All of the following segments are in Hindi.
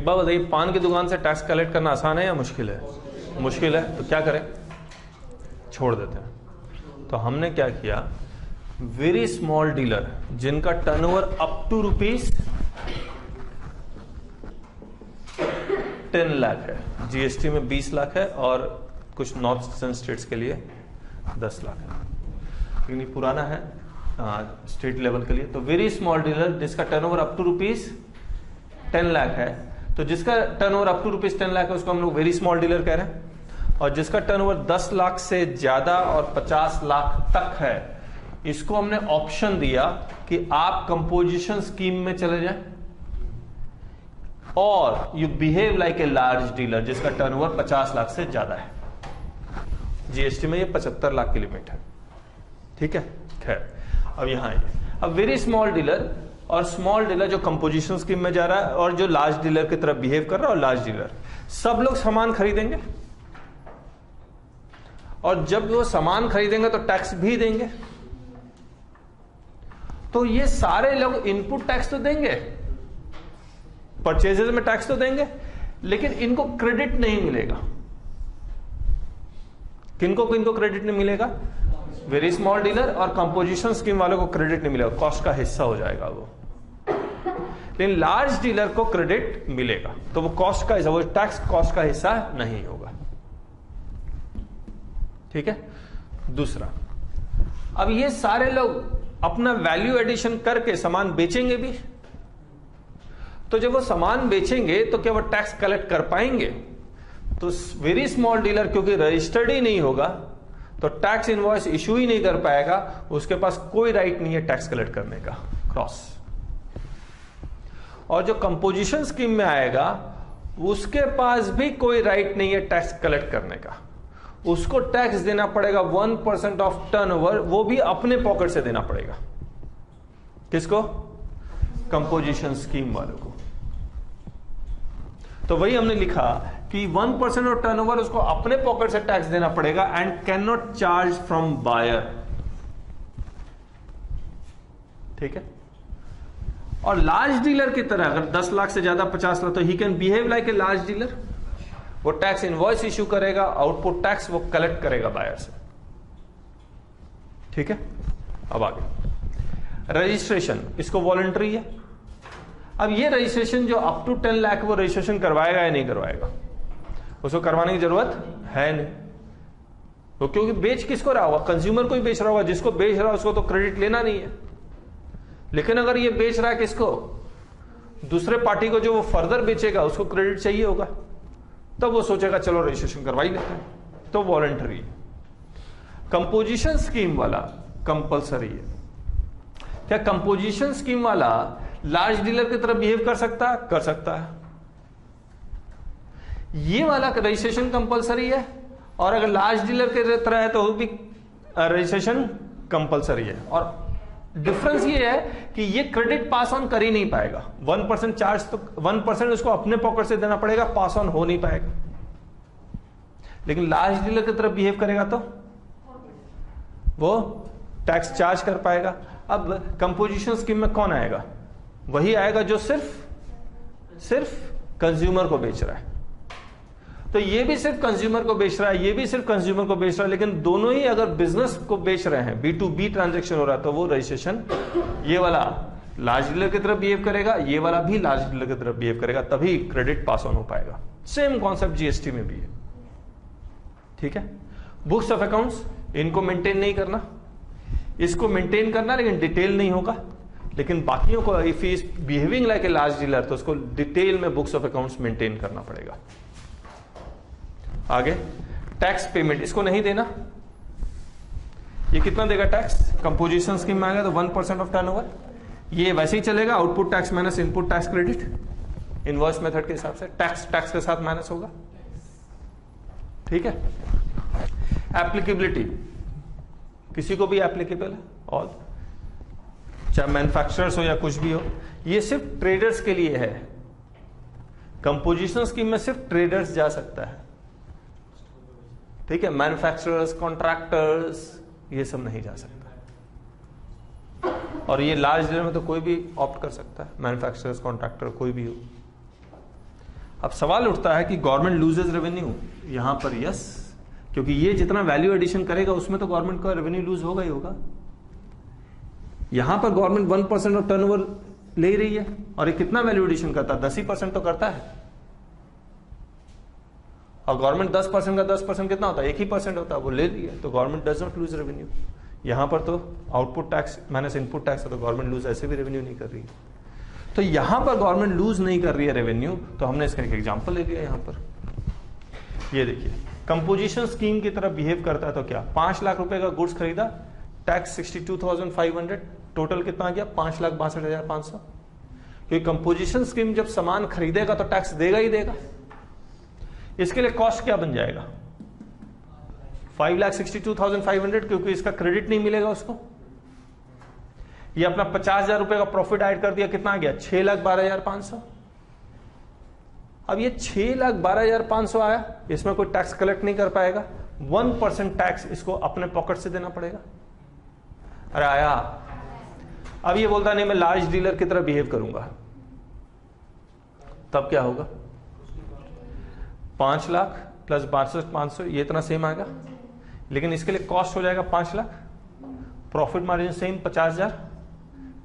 बात बताइए, पान की दुकान से टैक्स कलेक्ट करना आसान है या मुश्किल है? मुश्किल है। तो क्या करें? छोड़ देते हैं। तो हमने क्या किया, वेरी स्मॉल डीलर जिनका टर्नओवर अप टू ₹10 लाख है, जीएसटी में 20 लाख है और कुछ नॉर्थ ईस्टर्न स्टेट्स के लिए 10 लाख है, लेकिन ये पुराना है स्टेट लेवल के लिए। तो वेरी स्मॉल डीलर जिसका टर्नओवर अप टू ₹10 लाख है, तो जिसका टर्नओवर अप टू ₹10 लाख है उसको हम लोग वेरी स्मॉल डीलर कह रहे हैं। और जिसका टर्नओवर 10 लाख से ज्यादा और 50 लाख तक है, इसको हमने ऑप्शन दिया कि आप कंपोजिशन स्कीम में चले जाएं और you behave like a large dealer जिसका टर्नओवर 50 लाख से ज्यादा है। जीएसटी में ये 75 लाख की लिमिट है, ठीक है। खैर, अब यहां अब वेरी स्मॉल डीलर और स्मॉल डीलर जो कंपोजिशन स्कीम में जा रहा है और जो लार्ज डीलर की तरफ बिहेव कर रहा है, और लार्ज डीलर, सब लोग सामान खरीदेंगे और जब वो सामान खरीदेंगे तो टैक्स भी देंगे। तो ये सारे लोग इनपुट टैक्स तो देंगे, परचेजेस में टैक्स तो देंगे, लेकिन इनको क्रेडिट नहीं मिलेगा। किनको किनको क्रेडिट नहीं मिलेगा? वेरी स्मॉल डीलर और कंपोजिशन स्कीम वालों को क्रेडिट नहीं मिलेगा, कॉस्ट का हिस्सा हो जाएगा वो। लेकिन लार्ज डीलर को क्रेडिट मिलेगा, तो वो कॉस्ट का हिस्सा, वो टैक्स कॉस्ट का हिस्सा नहीं होगा, ठीक है। दूसरा, अब ये सारे लोग अपना वैल्यू एडिशन करके सामान बेचेंगे भी, तो जब वो सामान बेचेंगे तो क्या वो टैक्स कलेक्ट कर पाएंगे? तो वेरी स्मॉल डीलर क्योंकि रजिस्टर्ड ही नहीं होगा तो टैक्स इनवॉइस इशू ही नहीं कर पाएगा, उसके पास कोई राइट नहीं है टैक्स कलेक्ट करने का, क्रॉस। और जो कंपोजिशन स्कीम में आएगा उसके पास भी कोई राइट नहीं है टैक्स कलेक्ट करने का, उसको टैक्स देना पड़ेगा 1% ऑफ टर्नओवर, वो भी अपने पॉकेट से देना पड़ेगा। किसको? कंपोजिशन स्कीम वालों को। तो वही हमने लिखा कि 1% ऑफ टर्नओवर उसको अपने पॉकेट से टैक्स देना पड़ेगा and can not charge from buyer, ठीक है। और लार्ज डीलर की तरह अगर 10 लाख से ज्यादा 50 लाख, तो he can behave like a large dealer, वो टैक्स इनवॉइस इश्यू करेगा, आउटपुट टैक्स वो कलेक्ट करेगा बायर से, ठीक है। अब आगे रजिस्ट्रेशन, इसको वॉलंटरी है। अब ये रजिस्ट्रेशन जो अप टू 10 लाख वो रजिस्ट्रेशन करवाएगा या नहीं करवाएगा? उसको करवाने की जरूरत है नहीं, वो क्योंकि बेच किसको रहा होगा? कंज्यूमर को ही बेच रहा होगा, जिसको बेच रहा है उसको तो क्रेडिट लेना नहीं है। लेकिन अगर ये बेच रहा है किसको? दूसरे पार्टी को, जो वो फर्दर बेचेगा उसको क्रेडिट चाहिए होगा, तब वो सोचेगा चलो रजिस्ट्रेशन करवा ही लेते हैं, तो वॉलंटरी। कंपोजिशन स्कीम वाला कंपलसरी है। क्या कंपोजिशन स्कीम वाला लार्ज डीलर की तरफ बिहेव कर सकता है? कर सकता है। ये वाला रजिस्ट्रेशन कंपलसरी है, और अगर लार्ज डीलर की तरह है तो वो भी रजिस्ट्रेशन कंपलसरी है। और डिफरेंस ये है कि ये क्रेडिट पास ऑन कर ही नहीं पाएगा, 1% चार्ज, तो 1% उसको अपने पॉकेट से देना पड़ेगा, पास ऑन हो नहीं पाएगा। लेकिन लार्ज डीलर की तरफ बिहेव करेगा तो वो टैक्स चार्ज कर पाएगा। अब कंपोजिशन स्कीम में कौन आएगा? वही आएगा जो सिर्फ कंज्यूमर को बेच रहा है। तो ये भी सिर्फ कंज्यूमर को बेच रहा है, ये भी सिर्फ कंज्यूमर को बेच रहा है, लेकिन दोनों ही अगर बिजनेस को बेच रहे हैं, B2B ट्रांजैक्शन हो रहा है, तो वो रजिस्ट्रेशन ये वाला लार्ज डीलर की तरफ बिहेव करेगा, ये वाला भी लार्ज डीलर की तरफ बिहेव करेगा, तभी क्रेडिट पास ऑन हो पाएगा। सेम कॉन्सेप्ट जीएसटी में भी है, ठीक है। बुक्स ऑफ अकाउंट्स, इनको मेंटेन नहीं करना, इसको मेंटेन करना, लेकिन डिटेल नहीं होगा। लेकिन बाकियों को if he is behaving like a large dealer, तो उसको डिटेल में बुक्स ऑफ अकाउंट्स मेंटेन करना पड़ेगा। आगे टैक्स पेमेंट, इसको नहीं देना। ये कितना देगा टैक्स? कंपोजिशन स्कीम में आएगा तो 1% ऑफ टर्नओवर, ये वैसे ही चलेगा, output tax minus input tax credit, invoice method के हिसाब से टैक्स के साथ माइनस होगा, ठीक है। एप्लीकेबिलिटी, किसी को भी एप्लीकेबल है, ऑल, चाहे मैन्युफैक्चरर्स हो या कुछ भी हो, ये सिर्फ ट्रेडर्स के लिए है। कंपोजिशन स्कीम में सिर्फ ट्रेडर्स जा सकता है, ठीक है। मैन्युफैक्चरर्स, कॉन्ट्रैक्टर्स, ये सब नहीं जा सकता। और ये लार्ज डीलर में तो कोई भी ऑप्ट कर सकता है, मैन्युफैक्चरर्स, कॉन्ट्रैक्टर, कोई भी हो। अब सवाल उठता है कि गवर्नमेंट लूजेज रेवेन्यू, यहां पर यस, क्योंकि ये जितना वैल्यू एडिशन करेगा उसमें तो गवर्नमेंट का रेवेन्यू लूज होगा ही होगा। यहां पर गवर्नमेंट 1% ऑफ टर्नओवर ले रही है और ये कितना वैल्यू एडिशन करता है, 10% तो करता है। और गवर्नमेंट 10% का 10% कितना होता है, 1% होता है, वो ले रही है, तो government does not lose revenue. यहां पर तो output tax minus input tax है, तो गवर्नमेंट लूज ऐसे भी रेवेन्यू नहीं कर रही है। तो यहां पर गवर्नमेंट लूज नहीं कर रही है रेवेन्यू, तो हमने इसका एक एग्जांपल ले लिया यहां पर। ये देखिए कंपोजिशन स्कीम की तरह बिहेव करता है तो क्या, 5 लाख रुपए का गुड्स खरीदा, टैक्स 62,500, टोटल कितना गया 5,62,500। क्योंकि कंपोजिशन स्कीम जब सामान खरीदेगा तो टैक्स देगा ही देगा। इसके लिए कॉस्ट क्या बन जाएगा 5,62,500, क्योंकि इसका क्रेडिट नहीं मिलेगा उसको। ये अपना 50,000 रुपए का प्रॉफिट ऐड कर दिया, कितना आ गया 6,12,500। अब ये 6,12,500 आया, इसमें कोई टैक्स कलेक्ट नहीं कर पाएगा, 1% टैक्स इसको अपने पॉकेट से देना पड़ेगा। अरे आया, अब ये बोलता नहीं मैं लार्ज डीलर की तरह बिहेव करूंगा, तब क्या होगा 5 लाख प्लस 62,500, ये इतना सेम आएगा, लेकिन इसके लिए कॉस्ट हो जाएगा 5 लाख, प्रॉफिट मार्जिन सेम 50,000,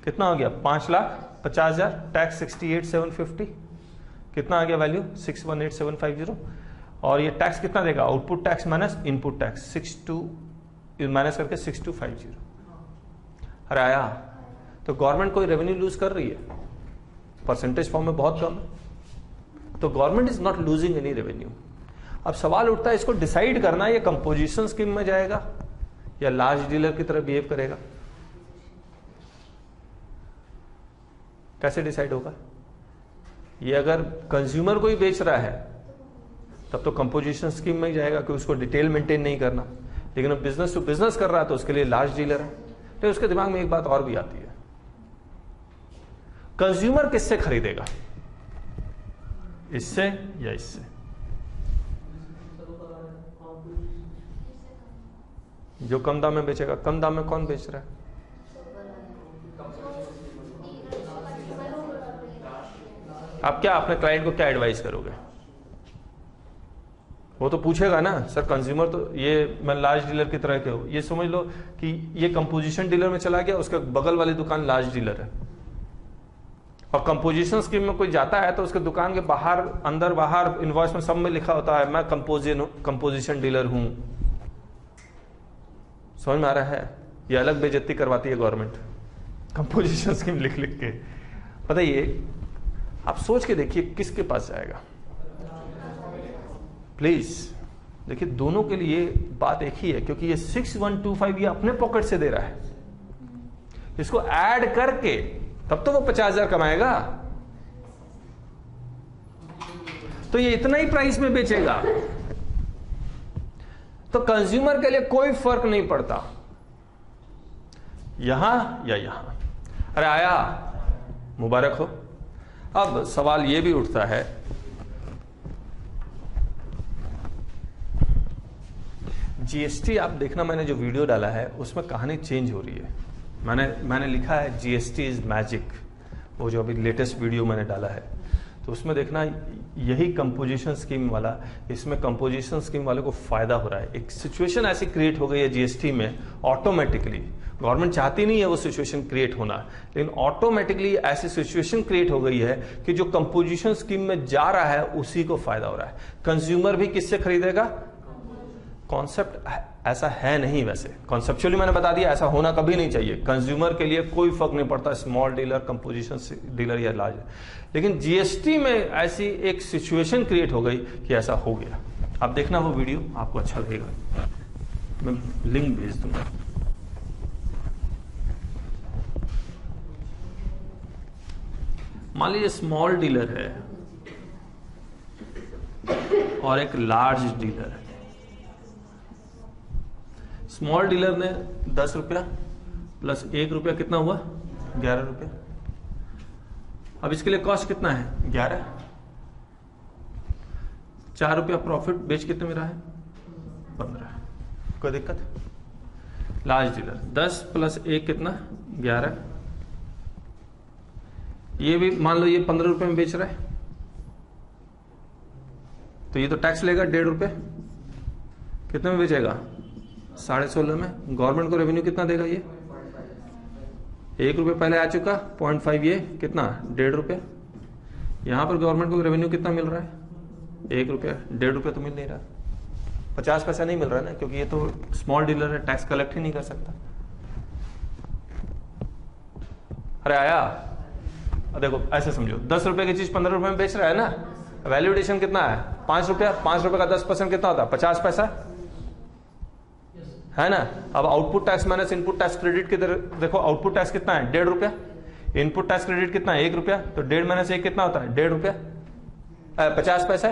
कितना हो गया 5,50,000, टैक्स 68,750, कितना आ गया वैल्यू 618,750। और ये टैक्स कितना देगा, output tax minus input tax 62 minus करके 6250। अरे आया, तो गवर्नमेंट कोई रेवेन्यू लूज कर रही है, परसेंटेज फॉर्म में बहुत कम है, तो government is not losing any revenue. अब सवाल उठता है इसको डिसाइड करना ये कंपोजिशन स्कीम में जाएगा या लार्ज डीलर की तरह बिहेव करेगा, कैसे डिसाइड होगा। ये अगर कंज्यूमर को ही बेच रहा है तब तो कंपोजिशन स्कीम में ही जाएगा कि उसको डिटेल मेंटेन नहीं करना, लेकिन अब बिजनेस टू बिजनेस कर रहा है तो उसके लिए लार्ज डीलर है। तो उसके दिमाग में एक बात और भी आती है, कंज्यूमर किससे खरीदेगा, इससे या इससे। जो कम दाम में बेचेगा, कम दाम में कौन बेच रहा है, आप क्या अपने क्लाइंट को क्या एडवाइस करोगे, वो तो पूछेगा ना सर कंज्यूमर तो ये मैं लार्ज डीलर की तरह के हो, ये समझ लो कि ये कंपोजिशन डीलर में चला गया, उसके बगल वाली दुकान लार्ज डीलर है, और कंपोजिशन स्कीम में कोई जाता है तो उसके दुकान के बाहर अंदर बाहर इनवॉइस में सब में लिखा होता है मैं कंपोजिशन डीलर हूं। समझ में आ रहा है, ये अलग बेइज्जती करवाती है गवर्नमेंट कंपोजिशन स्कीम लिख लिख के। पता ये आप सोच के देखिए किसके पास जाएगा, प्लीज देखिए दोनों के लिए बात एक ही है, क्योंकि ये 6125 ये अपने पॉकेट से दे रहा है, इसको ऐड करके तब तो वो 50,000 कमाएगा, तो ये इतना ही प्राइस में बेचेगा, तो कंज्यूमर के लिए कोई फर्क नहीं पड़ता यहां या यहां। अरे आया, मुबारक हो। अब सवाल यह भी उठता है जीएसटी, आप देखना मैंने जो वीडियो डाला है उसमें कहानी चेंज हो रही है। मैंने लिखा है जीएसटी इज मैजिक, वो जो अभी लेटेस्ट वीडियो मैंने डाला है, तो उसमें देखना यही कंपोजिशन स्कीम वाला, इसमें कंपोजिशन स्कीम वाले को फायदा हो रहा है। एक सिचुएशन ऐसी क्रिएट हो गई है जीएसटी में ऑटोमेटिकली, गवर्नमेंट चाहती नहीं है वो सिचुएशन क्रिएट होना, लेकिन ऑटोमेटिकली ऐसी सिचुएशन क्रिएट हो गई है कि जो कंपोजिशन स्कीम में जा रहा है उसी को फायदा हो रहा है। कंज्यूमर भी किससे खरीदेगा, कॉन्सेप्ट ऐसा है नहीं, वैसे कॉन्सेप्चुअली मैंने बता दिया ऐसा होना कभी नहीं चाहिए, कंज्यूमर के लिए कोई फर्क नहीं पड़ता स्मॉल डीलर कंपोजिशन डीलर या लार्ज, लेकिन जीएसटी में ऐसी एक सिचुएशन क्रिएट हो गई कि ऐसा हो गया। आप देखना वो वीडियो, आपको अच्छा लगेगा, मैं लिंक भेज दूंगा। मान लीजिए स्मॉल डीलर है और एक लार्ज डीलर है। स्मॉल डीलर ने 10 रुपया प्लस 1 रुपया कितना हुआ 11 रुपया। अब इसके लिए कॉस्ट कितना है 11, 4 रुपया प्रॉफिट, बेच कितने में रहा है 15, कोई दिक्कत। लार्ज डीलर 10 प्लस 1 कितना 11, ये भी मान लो ये 15 रुपए में बेच रहा है, तो ये तो टैक्स लेगा 1.5 रुपये, कितने में बेचेगा? 16.5 में। गवर्नमेंट को रेवेन्यू कितना देगा? ये 1 रुपये पहले आ चुका, 0.5 ये कितना? 1.5 रुपये। यहां पर गवर्नमेंट को रेवेन्यू कितना मिल रहा है? 1 रुपया। 1.5 रुपये तो मिल नहीं रहा, 50 पैसा नहीं मिल रहा है ना, क्योंकि ये तो स्मॉल डीलर है, टैक्स कलेक्ट ही नहीं कर सकता। अरे आया? देखो ऐसे समझो, 10 रुपए की चीज 15 रुपए में बेच रहा है ना, वैल्यू एडिशन कितना है? 5 रुपया। 5 रुपए का 10% कितना होता है? 50 पैसा, है ना। अब output tax minus input tax credit की तरह देखो, आउटपुट टैक्स कितना है? 1.5 रुपया। इनपुट टैक्स क्रेडिट कितना है? 1 रुपया। तो 1.5 माइनस 1 कितना होता है? 1.5 रुपया, 50 पैसा।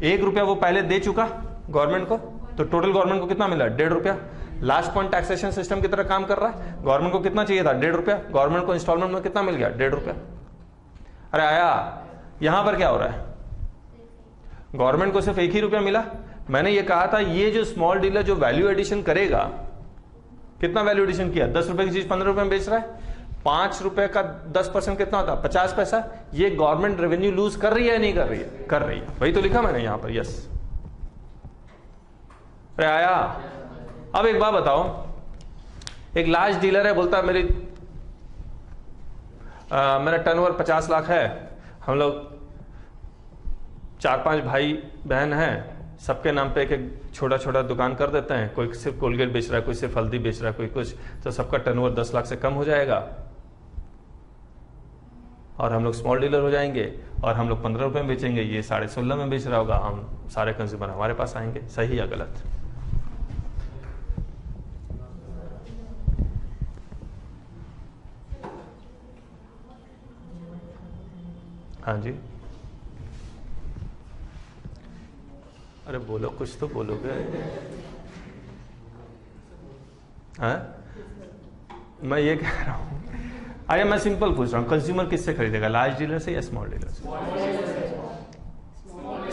1 रुपया वो पहले दे चुका गवर्नमेंट को, तो टोटल गवर्नमेंट को कितना मिला? 1.5 रुपया। लास्ट पॉइंट टैक्सेशन सिस्टम की तरह काम कर रहा है। गवर्नमेंट को कितना चाहिए था? 1.5 रुपया। गवर्नमेंट को इंस्टॉलमेंट में कितना मिल गया? 1.5 रुपया। अरे आया? यहां पर क्या हो रहा है? गवर्नमेंट को सिर्फ 1 ही रुपया मिला। मैंने ये कहा था, ये जो स्मॉल डीलर जो वैल्यू एडिशन करेगा, कितना वैल्यू एडिशन किया? 10 रुपए की चीज 15 रुपए में बेच रहा है, 5 रुपए का 10% कितना होता है? 50 पैसा। ये गवर्नमेंट रेवेन्यू लूज कर रही है या नहीं कर रही है? कर रही है। वही तो लिखा मैंने यहां पर, यस। अरे आया? अब एक बात बताओ, एक लार्ज डीलर है, बोलता है मेरा टर्नओवर 50 लाख है, हम लोग 4-5 भाई बहन हैं, सबके नाम पे एक छोटा छोटा दुकान कर देते हैं, कोई सिर्फ कोलगेट बेच रहा है, कोई सिर्फ हल्दी बेच रहा है, कोई कुछ, तो सबका टर्नओवर 10 लाख से कम हो जाएगा और हम लोग स्मॉल डीलर हो जाएंगे और हम लोग 15 रुपए में बेचेंगे, ये 16.5 में बेच रहा होगा, हम सारे कंज्यूमर हमारे पास आएंगे। सही या गलत? हाँ जी, अरे बोलो, कुछ तो बोलोगे। हाँ, मैं ये कह रहा हूं, अरे मैं सिंपल पूछ रहा हूं, कंज्यूमर किससे खरीदेगा, लार्ज डीलर से या स्मॉल डीलर से?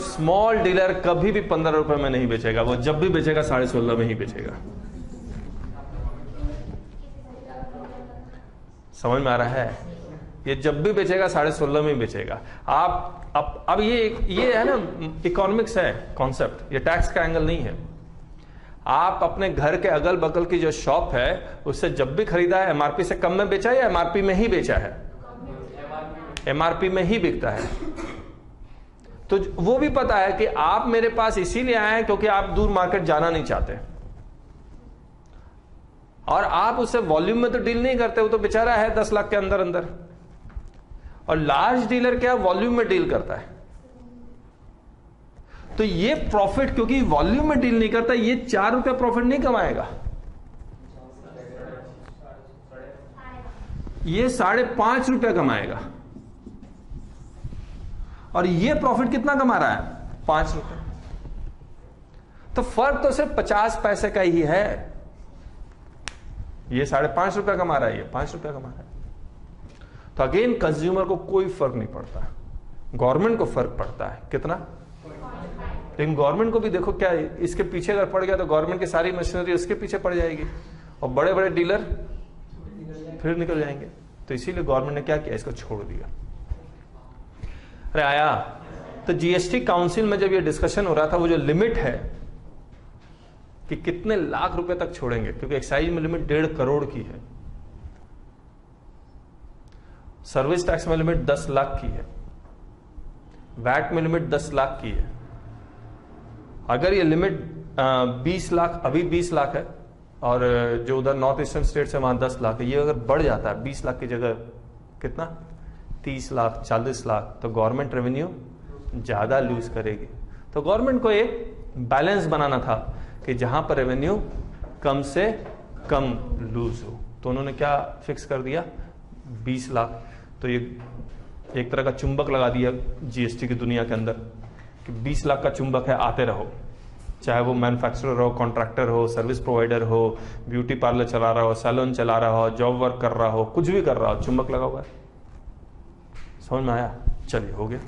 स्मॉल डीलर कभी भी 15 रुपए में नहीं बेचेगा, वो जब भी बेचेगा 16.5 में ही बेचेगा। समझ में आ रहा है? ये जब भी बेचेगा 16.5 में ही बेचेगा। आप अब ये है ना, इकोनॉमिक्स है कॉन्सेप्ट, ये टैक्स का एंगल नहीं है। आप अपने घर के अगल बगल की जो शॉप है, उससे जब भी खरीदा है, एमआरपी से कम में बेचा है या एमआरपी में ही बेचा है? एमआरपी में ही बिकता है। तो वो भी पता है कि आप मेरे पास इसीलिए आए हैं क्योंकि आप दूर मार्केट जाना नहीं चाहते, और आप उससे वॉल्यूम में तो डील नहीं करते, वो तो बेचारा है 10 लाख के अंदर अंदर। और लार्ज डीलर क्या वॉल्यूम में डील करता है, तो ये प्रॉफिट, क्योंकि वॉल्यूम में डील नहीं करता, ये 4 रुपया प्रॉफिट नहीं कमाएगा, ये 5.5 रुपया कमाएगा। और ये प्रॉफिट कितना कमा रहा है? 5 रुपये। तो फर्क तो सिर्फ 50 पैसे का ही है। ये 5.5 रुपया कमा रहा है, ये 5 रुपया कमा रहा है। तो अगेन कंज्यूमर को कोई फर्क नहीं पड़ता, गवर्नमेंट को फर्क पड़ता है। कितना? लेकिन गवर्नमेंट को भी देखो, क्या इसके पीछे अगर पड़ गया तो गवर्नमेंट की सारी मशीनरी उसके पीछे पड़ जाएगी और बड़े बड़े डीलर फिर निकल जाएंगे। तो इसीलिए गवर्नमेंट ने क्या किया, इसको छोड़ दिया। अरे आया? तो जीएसटी काउंसिल में जब ये डिस्कशन हो रहा था, वो जो लिमिट है कि कितने लाख रुपए तक छोड़ेंगे, क्योंकि एक्साइज में लिमिट 1.5 करोड़ की है, सर्विस टैक्स में लिमिट 10 लाख की है, वैट में लिमिट 10 लाख की है। अगर ये लिमिट 20 लाख, अभी 20 लाख है, और जो उधर नॉर्थ ईस्टर्न स्टेट से वहां 10 लाख है, ये अगर बढ़ जाता है 20 लाख की जगह कितना, 30 लाख, 40 लाख, तो गवर्नमेंट रेवेन्यू ज्यादा लूज करेगी। तो गवर्नमेंट को एक बैलेंस बनाना था कि जहां पर रेवेन्यू कम से कम लूज हो, तो उन्होंने क्या फिक्स कर दिया, 20 लाख। तो ये एक तरह का चुंबक लगा दिया जीएसटी की दुनिया के अंदर कि 20 लाख का चुंबक है, आते रहो, चाहे वो मैन्युफैक्चरर हो, कॉन्ट्रैक्टर हो, सर्विस प्रोवाइडर हो, ब्यूटी पार्लर चला रहा हो, सैलून चला रहा हो, जॉब वर्क कर रहा हो, कुछ भी कर रहा हो, चुंबक लगा हुआ है। समझ में आया? चलिए, हो गया।